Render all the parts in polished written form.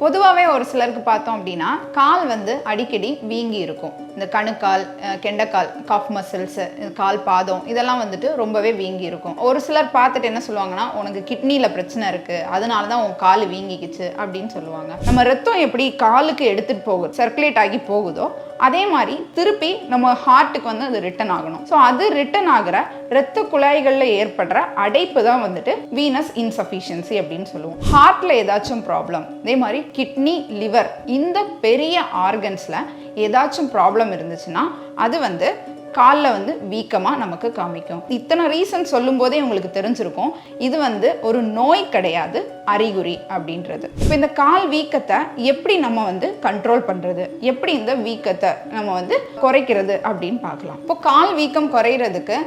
பொதுவாகவே ஒரு சிலருக்கு பார்த்தோம் அப்படின்னா கால் வந்து அடிக்கடி வீங்கி இருக்கும். இந்த கணுக்கால், கெண்டைக்கால், காஃப் மசில்ஸ், கால் பாதம் இதெல்லாம் வந்துட்டு ரொம்பவே வீங்கி இருக்கும். ஒரு சிலர் பார்த்துட்டு என்ன சொல்லுவாங்கன்னா, உனக்கு கிட்னியில் பிரச்சனை இருக்குது, அதனால தான் உன் கால் வீங்கிக்குச்சு அப்படின்னு சொல்லுவாங்க. நம்ம ரத்தம் எப்படி காலுக்கு எடுத்துகிட்டு போகுது, சர்க்குலேட் ஆகி போகுதோ அதே மாதிரி திருப்பி நம்ம ஹார்ட்டுக்கு வந்து அது ரிட்டன் ஆகணும். ஸோ அது ரிட்டன் ஆகிற இரத்த குழாய்களில் ஏற்படுற அடைப்பு தான் வந்துட்டு வீனஸ் இன்சஃபிஷியன்சி அப்படின்னு சொல்லுவோம். ஹார்ட்டில் ஏதாச்சும் ப்ராப்ளம், அதே மாதிரி கிட்னி, லிவர் இந்த பெரிய ஆர்கன்ஸில் ஏதாச்சும் ப்ராப்ளம் இருந்துச்சுன்னா அது வந்து காலில் வந்து வீக்கமாக நமக்கு காமிக்கும். இத்தனை ரீசன் சொல்லும் போதே உங்களுக்கு தெரிஞ்சிருக்கும் இது வந்து ஒரு நோய் கிடையாது, அறிகுறி அப்படின்றது. இப்போ இந்த கால் வீக்கத்தை எப்படி நம்ம வந்து கண்ட்ரோல் பண்ணுறது, எப்படி இந்த வீக்கத்தை நம்ம வந்து குறைக்கிறது அப்படின்னு பார்க்கலாம். இப்போ கால் வீக்கம் குறையிறதுக்கு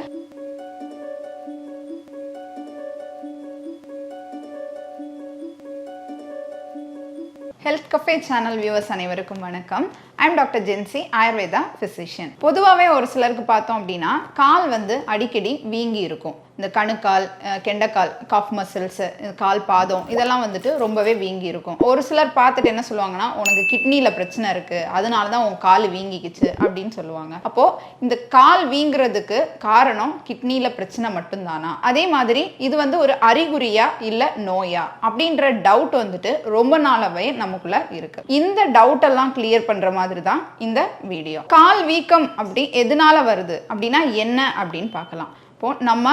ஹெல்த் கஃபே சேனல் வியூவர்ஸ் அனைவருக்கும் வணக்கம். I'm doctor Jency, Ayurveda physician. பொதுவாகவே ஒரு சிலருக்கு பார்த்தோம் அப்படின்னா கால் வந்து அடிக்கடி வீங்கி இருக்கும். இந்த கணுக்கால், கெண்டைக்கால், காஃப் மசில்ஸ், கால் பாதம் இதெல்லாம் வந்துட்டு ரொம்பவே வீங்கி இருக்கும். ஒரு சிலர் பார்த்துட்டு என்ன சொல்லுவாங்கன்னா, உனக்கு கிட்னியில் பிரச்சனை இருக்குது, அதனால தான் உன் கால் வீங்கிக்குச்சு அப்படின்னு சொல்லுவாங்க. அப்போது இந்த கால் வீங்குறதுக்கு காரணம் கிட்னியில் பிரச்சனை மட்டும்தானா, அதே மாதிரி இது வந்து ஒரு அறிகுறியா இல்லை நோயா அப்படின்ற டவுட் வந்துட்டு ரொம்ப நாளாவே நமக்குள்ள இருக்கு. இந்த டவுட் எல்லாம் கிளியர் பண்ற மாதிரி தான் இந்த வீடியோ. கால் வீக்கம் அப்படி எதனால வருது அப்படின்னா என்ன அப்படின்னு பார்க்கலாம். இப்போ நம்ம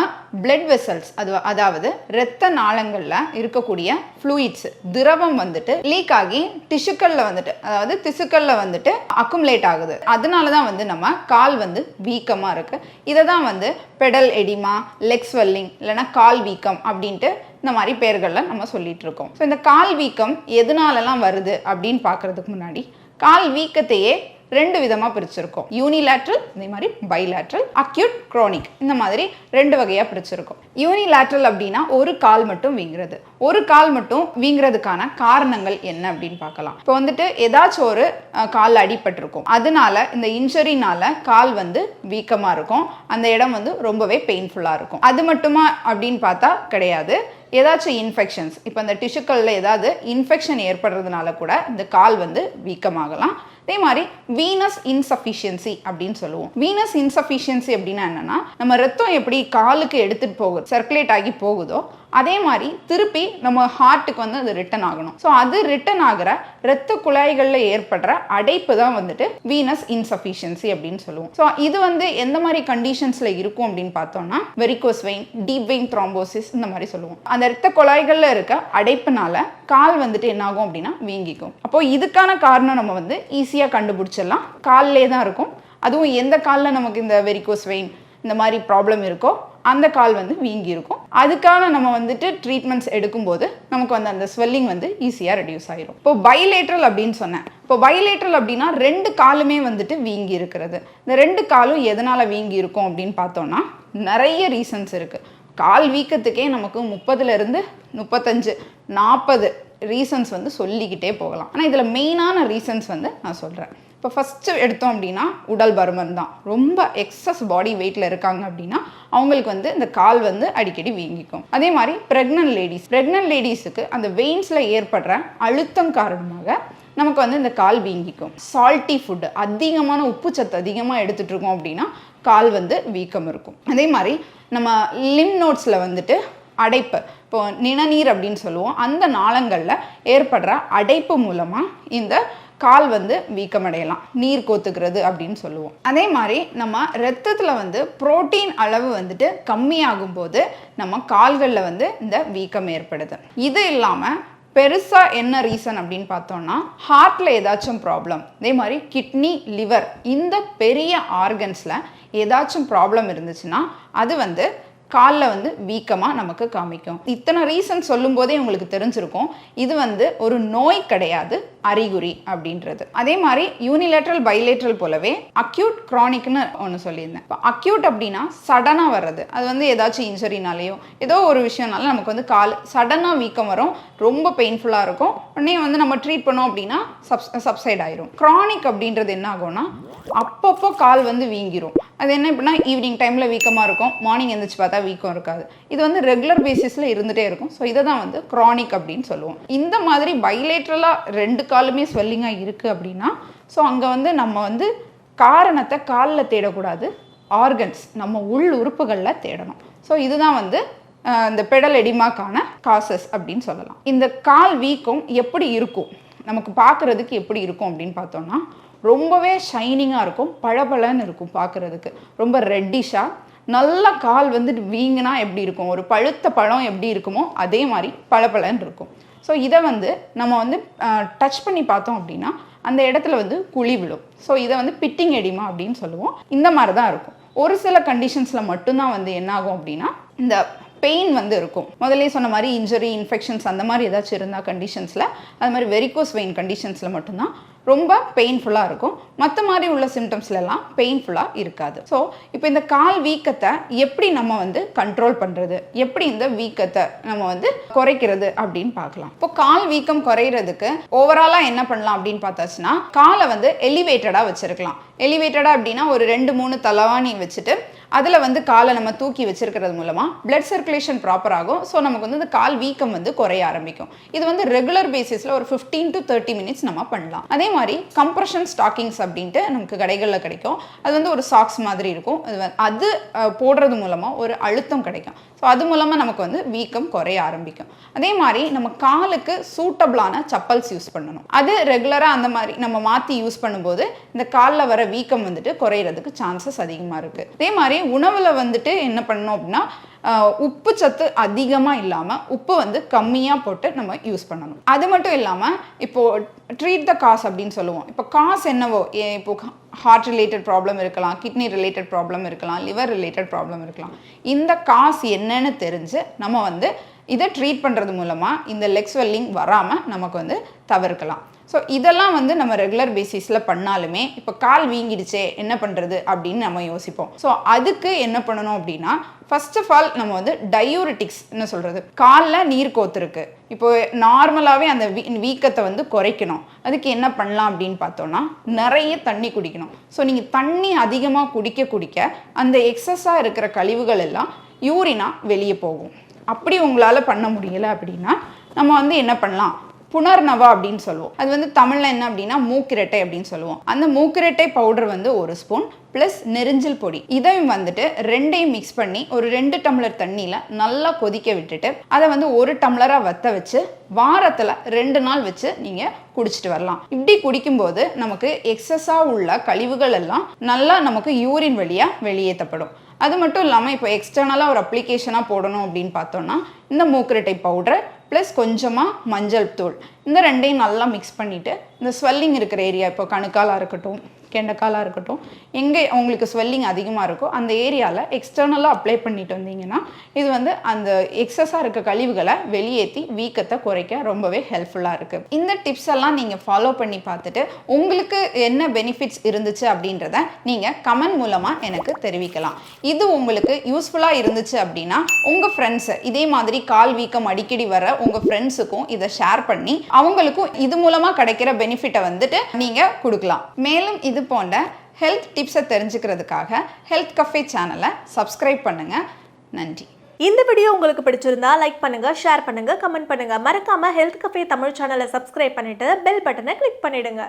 பிளட் வெசல்ஸ், அதாவது இரத்த நாளங்கள்ல இருக்கக்கூடிய ஃப்ளூயிட்ஸ், திரவம் வந்துட்டு லீக் ஆகி டிஷ்யூக்கள்ல வந்துட்டு, அதாவது திசுக்கள்ல வந்துட்டு அக்குமுலேட் ஆகுது. அதனால தான் வந்து நம்ம கால் வந்து வீக்கமா இருக்கு. இதை தான் வந்து பெடல் எடிமா, லெக் ஸ்வெல்லிங் இல்லைன்னா கால் வீக்கம் அப்படின்ட்டு இந்த மாதிரி பேர்களில் நம்ம சொல்லிட்டு இருக்கோம். ஸோ இந்த கால் வீக்கம் எதனாலலாம் வருது அப்படின்னு பார்க்கறதுக்கு முன்னாடி கால் வீக்கத்தையே ரெண்டு விதமாக பிரிச்சிருக்கோம். யூனிலேட்ரல், இதே மாதிரி பைலேட்ரல், அக்யூட், குரோனிக், இந்த மாதிரி ரெண்டு வகையாக பிரிச்சிருக்கோம். யூனிலேட்ரல் அப்படின்னா ஒரு கால் மட்டும் வீங்குறது. ஒரு கால் மட்டும் வீங்குறதுக்கான காரணங்கள் என்ன அப்படின்னு பார்க்கலாம். இப்போ வந்துட்டு ஏதாச்சும் ஒரு கால் அடிபட்டிருக்கும், அதனால இந்த இன்ஜுரினால கால் வந்து வீக்கமாக இருக்கும், அந்த இடம் வந்து ரொம்பவே பெயின்ஃபுல்லாக இருக்கும். அது மட்டுமா அப்படின்னு பார்த்தா கிடையாது. ஏதாச்சும் இன்ஃபெக்ஷன்ஸ், இப்போ இந்த டிஷ்யூக்களில் ஏதாவது இன்ஃபெக்ஷன் ஏற்படுறதுனால கூட இந்த கால் வந்து வீக்கமாகலாம். அதே மாதிரி வீனஸ் இன்சஃபிஷியன்சி அப்படின்னு சொல்லுவோம். வீனஸ் இன்சஃபிஷியன்சி அப்படின்னா என்னன்னா, நம்ம ரத்தம் எப்படி காலுக்கு எடுத்துட்டு போகுது, சர்க்குலேட் ஆகி போகுதோ அதே மாதிரி திருப்பி நம்ம ஹார்ட்டுக்கு வந்து அது ரிட்டன் ஆகணும். ஸோ அது ரிட்டன் ஆகிற இரத்த குழாய்களில் ஏற்படுற அடைப்பு தான் வந்துட்டு வீனஸ் இன்சஃபிஷியன்சி அப்படின்னு சொல்லுவோம். ஸோ இது வந்து எந்த மாதிரி கண்டிஷன்ஸ்ல இருக்கும் அப்படின்னு பார்த்தோம்னா, varicose vein, deep vein thrombosis இந்த மாதிரி சொல்லுவோம். அந்த இரத்த குழாய்களில் இருக்க அடைப்புனால கால் வந்துட்டு என்ன ஆகும் அப்படின்னா வீங்கிக்கும். அப்போ இதுக்கான காரணம் நம்ம வந்து ஈஸியாக கண்டுபிடிச்சிடலாம், காலிலே தான் இருக்கும். அதுவும் எந்த காலில் நமக்கு இந்த வெரிகோஸ் வெயின் இந்த மாதிரி ப்ராப்ளம் இருக்கோ அந்த கால் வந்து வீங்கி இருக்கும். அதுக்கான நம்ம வந்துட்டு ட்ரீட்மெண்ட்ஸ் எடுக்கும்போது நமக்கு வந்து அந்த ஸ்வெல்லிங் வந்து ஈஸியாக ரெடியூஸ் ஆகிரும். இப்போ பைலேட்ரல் அப்படின்னு சொன்னேன். இப்போ பைலேட்ரல் அப்படின்னா ரெண்டு காலுமே வந்துட்டு வீங்கி இருக்கிறது. இந்த ரெண்டு காலும் எதனால் வீங்கி இருக்கும் அப்படின்னு பார்த்தோம்னா நிறைய ரீசன்ஸ் இருக்குது. கால் வீக்கத்துக்கே நமக்கு 30லேருந்து 35, 40 ரீசன்ஸ் வந்து சொல்லிக்கிட்டே போகலாம். ஆனால் இதில் மெயினான ரீசன்ஸ் வந்து நான் சொல்கிறேன். இப்போ ஃபஸ்ட்டு எடுத்தோம் அப்படின்னா உடல் பருமன் தான். ரொம்ப எக்ஸஸ் பாடி வெயிட்டில் இருக்காங்க அப்படின்னா அவங்களுக்கு வந்து இந்த கால் வந்து அடிக்கடி வீங்கிக்கும். அதே மாதிரி ப்ரெக்னென்ட் லேடிஸுக்கு அந்த வெயின்ஸில் ஏற்படுற அழுத்தம் காரணமாக நமக்கு வந்து இந்த கால் வீங்கிக்கும். சால்ட்டி ஃபுட்டு, அதிகமான உப்பு சத்து அதிகமாக எடுத்துகிட்டு இருக்கோம் அப்படின்னா கால் வந்து வீக்கம் இருக்கும். அதே மாதிரி நம்ம லிம் நோட்ஸில் வந்துட்டு அடைப்பு, இப்போ நிணநீர் அப்படின்னு சொல்லுவோம், அந்த நாளங்களில் ஏற்படுற அடைப்பு மூலமாக இந்த கால் வந்து வீக்கமடையலாம், நீர் கோத்துக்கிறது அப்படின்னு சொல்லுவோம். அதே மாதிரி நம்ம ரத்தத்தில் வந்து புரோட்டீன் அளவு வந்துட்டு கம்மியாகும் போது நம்ம கால்களில் வந்து இந்த வீக்கம் ஏற்படுது. இது இல்லாமல் பெருசாக என்ன ரீசன் அப்படின்னு பார்த்தோம்னா, ஹார்ட்டில் ஏதாச்சும் ப்ராப்ளம், அதே மாதிரி கிட்னி, லிவர் இந்த பெரிய ஆர்கன்ஸில் ஏதாச்சும் ப்ராப்ளம் இருந்துச்சுன்னா அது வந்து காலில் வந்து வீக்கமாக நமக்கு காமிக்கும். இத்தனை ரீசன் சொல்லும் போதே உங்களுக்கு தெரிஞ்சிருக்கும் இது வந்து ஒரு நோய் கிடையாது, அறிகுறி அப்படின்றது. அதே மாதிரி யூனிலேட்ரல் பைலேட்ரல் போலவே அக்யூட் கிரானிக்னு ஒன்று சொல்லியிருந்தேன். இப்போ அக்யூட் அப்படின்னா சடனாக வர்றது, அது வந்து ஏதாச்சும் இன்ஜுரினாலேயோ ஏதோ ஒரு விஷயம்னால நமக்கு வந்து கால் சடனாக வீக்கம் வரும், ரொம்ப பெயின்ஃபுல்லாக இருக்கும். உடனே வந்து நம்ம ட்ரீட் பண்ணோம் அப்படின்னா சப்சைட் ஆயிரும். கிரானிக் அப்படின்றது என்ன ஆகும்னா அப்பப்போ கால் வந்து வீங்கிரும். அது என்ன அப்படின்னா ஈவினிங் டைமில் வீக்கமாக இருக்கும், மார்னிங் எழுந்திரிச்சு பார்த்தா வீக்கம் இருக்காது. இது வந்து ரெகுலர் பேசிஸில் இருந்துகிட்டே இருக்கும். ஸோ இதை தான் வந்து கிரானிக் அப்படின்னு சொல்லுவோம். இந்த மாதிரி பைலேட்ரலாக 2 காலுமே ஸ்வெல்லிங்காக இருக்குது அப்படின்னா ஸோ அங்கே வந்து நம்ம வந்து காரணத்தை காலில் தேடக்கூடாது, ஆர்கன்ஸ் நம்ம உள் உறுப்புகளில் தேடணும். ஸோ இதுதான் வந்து இந்த பெடல் எடிமாக்கான காசஸ் அப்படின்னு சொல்லலாம். இந்த கால் வீக்கம் எப்படி இருக்கும், நமக்கு பார்க்குறதுக்கு எப்படி இருக்கும் அப்படின்னு பார்த்தோம்னா ரொம்பவே ஷைனிங்காக இருக்கும், பளபளன்னு இருக்கும் பார்க்குறதுக்கு, ரொம்ப ரெட்டிஷாக. நல்லா கால் வந்து வீங்கினா எப்படி இருக்கும், ஒரு பழுத்த பழம் எப்படி இருக்குமோ அதே மாதிரி பளபளன்னு இருக்கும். ஸோ இதை வந்து நம்ம வந்து டச் பண்ணி பார்த்தோம் அப்படின்னா அந்த இடத்துல வந்து குழி விழும். ஸோ இதை வந்து பிட்டிங் எடிமா அப்படின்னு சொல்லுவோம். இந்த மாதிரி தான் இருக்கும். ஒரு சில கண்டிஷன்ஸில் மட்டும்தான் வந்து என்ன ஆகும் அப்படின்னா இந்த பெயின் வந்து இருக்கும். முதல்ல சொன்ன மாதிரி இன்ஜுரி, இன்ஃபெக்ஷன்ஸ் அந்த மாதிரி ஏதாச்சும் இருந்தால் கண்டிஷன்ஸில், அது மாதிரி வெரிகோஸ் வெயின் கண்டிஷன்ஸில் மட்டும்தான் ரொம்ப பெயின்ஃபுல்லாக இருக்கும். மற்ற மாதிரி உள்ள சிம்டம்ஸ்லாம் பெயின்ஃபுல்லாக இருக்காது. ஸோ இப்போ இந்த கால் வீக்கத்தை எப்படி நம்ம வந்து கண்ட்ரோல் பண்ணுறது, எப்படி இந்த வீக்கத்தை நம்ம வந்து குறைக்கிறது அப்படின்னு பார்க்கலாம். இப்போ கால் வீக்கம் குறையிறதுக்கு ஓவராலாக என்ன பண்ணலாம் அப்படின்னு பார்த்தாச்சுன்னா காலை வந்து எலிவேட்டடாக வச்சுருக்கலாம். எலிவேட்டடாக அப்படின்னா ஒரு 2-3 தலவாணி வச்சுட்டு அதில் வந்து காலை நம்ம தூக்கி வச்சிருக்கிறது மூலமாக பிளட் சர்க்குலேஷன் ப்ராப்பர் ஆகும். ஸோ நமக்கு வந்து இந்த கால் வீக்கம் வந்து குறைய ஆரம்பிக்கும். இது வந்து ரெகுலர் பேசிஸில் ஒரு 15 to 30 மினிட்ஸ் நம்ம பண்ணலாம். அதே மாதிரி கம்ப்ரெஷன் ஸ்டாக்கிங்ஸ் அப்படின்ட்டு நமக்கு கடைகளில் கிடைக்கும். அது வந்து ஒரு சாக்ஸ் மாதிரி இருக்கும். அது போடுறது மூலமாக ஒரு அழுத்தம் கிடைக்கும். ஸோ அது மூலமாக நமக்கு வந்து வீக்கம் குறைய ஆரம்பிக்கும். அதே மாதிரி நம்ம காலுக்கு சூட்டபிளான சப்பல்ஸ் யூஸ் பண்ணணும். அது ரெகுலராக அந்த மாதிரி நம்ம மாற்றி யூஸ் பண்ணும்போது இந்த காலில் வர வீக்கம் வந்துட்டு குறையிறதுக்கு சான்சஸ் அதிகமாக இருக்குது. அதே மாதிரி உணவில் வந்துட்டு என்ன பண்ணணும் அப்படின்னா உப்பு சத்து அதிகமாக இல்லாமல் உப்பு வந்து கம்மியாக போட்டு நம்ம யூஸ் பண்ணணும். அது மட்டும் இல்லாமல் இப்போது ட்ரீட் த காஸ் அப்படின்னு சொல்லுவோம். இப்போ காஸ் என்னவோ, இப்போ ஹார்ட் ரிலேட்டட் ப்ராப்ளம் இருக்கலாம், கிட்னி ரிலேட்டட் ப்ராப்ளம் இருக்கலாம், லிவர் ரிலேட்டட் ப்ராப்ளம் இருக்கலாம். இந்த காஸ் என்னன்னு தெரிஞ்சு நம்ம வந்து இதை ட்ரீட் பண்ணுறது மூலமாக இந்த லெக் ஸ்வெல்லிங் வராமல் நமக்கு வந்து தவிர்க்கலாம். ஸோ இதெல்லாம் வந்து நம்ம ரெகுலர் பேசிஸில் பண்ணாலுமே இப்போ கால் வீங்கிடுச்சே என்ன பண்ணுறது அப்படின்னு நம்ம யோசிப்போம். ஸோ அதுக்கு என்ன பண்ணணும் அப்படின்னா ஃபர்ஸ்ட் ஆஃப் ஆல் நம்ம வந்து டயூரிட்டிக்ஸ் என்ன சொல்கிறது, காலில் நீர் கோத்துருக்கு, இப்போ நார்மலாகவே அந்த வீக்கத்தை வந்து குறைக்கணும். அதுக்கு என்ன பண்ணலாம் அப்படின்னு பார்த்தோன்னா நிறைய தண்ணி குடிக்கணும். ஸோ நீங்கள் தண்ணி அதிகமாக குடிக்க அந்த எக்ஸஸாக இருக்கிற கழிவுகள் எல்லாம் யூரினாக வெளியே போகும். அப்படி உங்களால் பண்ண முடியலை அப்படின்னா நம்ம வந்து என்ன பண்ணலாம், புனர்நவா அப்படின்னு சொல்லுவோம். அது வந்து தமிழில் என்ன அப்படின்னா மூக்கிரட்டை அப்படின்னு சொல்லுவோம். அந்த மூக்கிரட்டை பவுடர் வந்து 1 ஸ்பூன் ப்ளஸ் நெரிஞ்சில் பொடி, இதையும் வந்துட்டு 2ஐயும் மிக்ஸ் பண்ணி ஒரு 2 டம்ளர் தண்ணியில் நல்லா கொதிக்க விட்டுட்டு அதை வந்து 1 டம்ளராக வற்ற வச்சு வாரத்தில் 2 நாள் வச்சு நீங்கள் குடிச்சிட்டு வரலாம். இப்படி குடிக்கும்போது நமக்கு எக்ஸஸாக உள்ள கழிவுகள் எல்லாம் நல்லா நமக்கு யூரின் வழியாக வெளியேற்றப்படும். அது மட்டும் இல்லாமல் இப்போ எக்ஸ்டர்னலாக ஒரு அப்ளிகேஷனாக போடணும் அப்படின்னு பார்த்தோன்னா இந்த மூக்கிரட்டை பவுடர் ப்ளஸ் கொஞ்சமாக மஞ்சள் தூள், இந்த 2ஐயும் நல்லா மிக்ஸ் பண்ணிவிட்டு இந்த ஸ்வெல்லிங் இருக்கிற ஏரியா, இப்போ கணுக்காலாக இருக்கட்டும் கெண்டைக்காலாக இருக்கட்டும், எங்கே உங்களுக்கு ஸ்வெல்லிங் அதிகமாக இருக்கோ அந்த ஏரியாவில் எக்ஸ்டர்னலாக அப்ளை பண்ணிட்டு வந்தீங்கன்னா இது வந்து அந்த எக்ஸஸாக இருக்க கழிவுகளை வெளியேற்றி வீக்கத்தை குறைக்க ரொம்பவே ஹெல்ப்ஃபுல்லாக இருக்குது. இந்த டிப்ஸ் எல்லாம் நீங்கள் ஃபாலோ பண்ணி பார்த்துட்டு உங்களுக்கு என்ன பெனிஃபிட்ஸ் இருந்துச்சு அப்படின்றத நீங்கள் கமெண்ட் மூலமாக எனக்கு தெரிவிக்கலாம். இது உங்களுக்கு யூஸ்ஃபுல்லாக இருந்துச்சு அப்படின்னா உங்கள் ஃப்ரெண்ட்ஸு இதே மாதிரி கால் வீக்கம் அடிக்கடி வர உங்கள் ஃப்ரெண்ட்ஸுக்கும் இதை ஷேர் பண்ணி அவங்களுக்கும் இது மூலமாக கிடைக்கிற பெனிஃபிட்டை வந்துட்டு நீங்கள் கொடுக்கலாம். மேலும் இது போன்ற ஹெல்த் டிப்ஸை தெரிஞ்சுக்கிறதுக்காக ஹெல்த் கஃபே சேனலை சப்ஸ்கிரைப் பண்ணுங்க. நன்றி. இந்த வீடியோ உங்களுக்கு பிடிச்சிருந்தா லைக் பண்ணுங்க, ஷேர் பண்ணுங்க, கமெண்ட் பண்ணுங்க. மறக்காம ஹெல்த் கஃபே தமிழ் சேனலை சப்ஸ்கிரைப் பண்ணிட்டு பெல் பட்டனை கிளிக் பண்ணிடுங்க.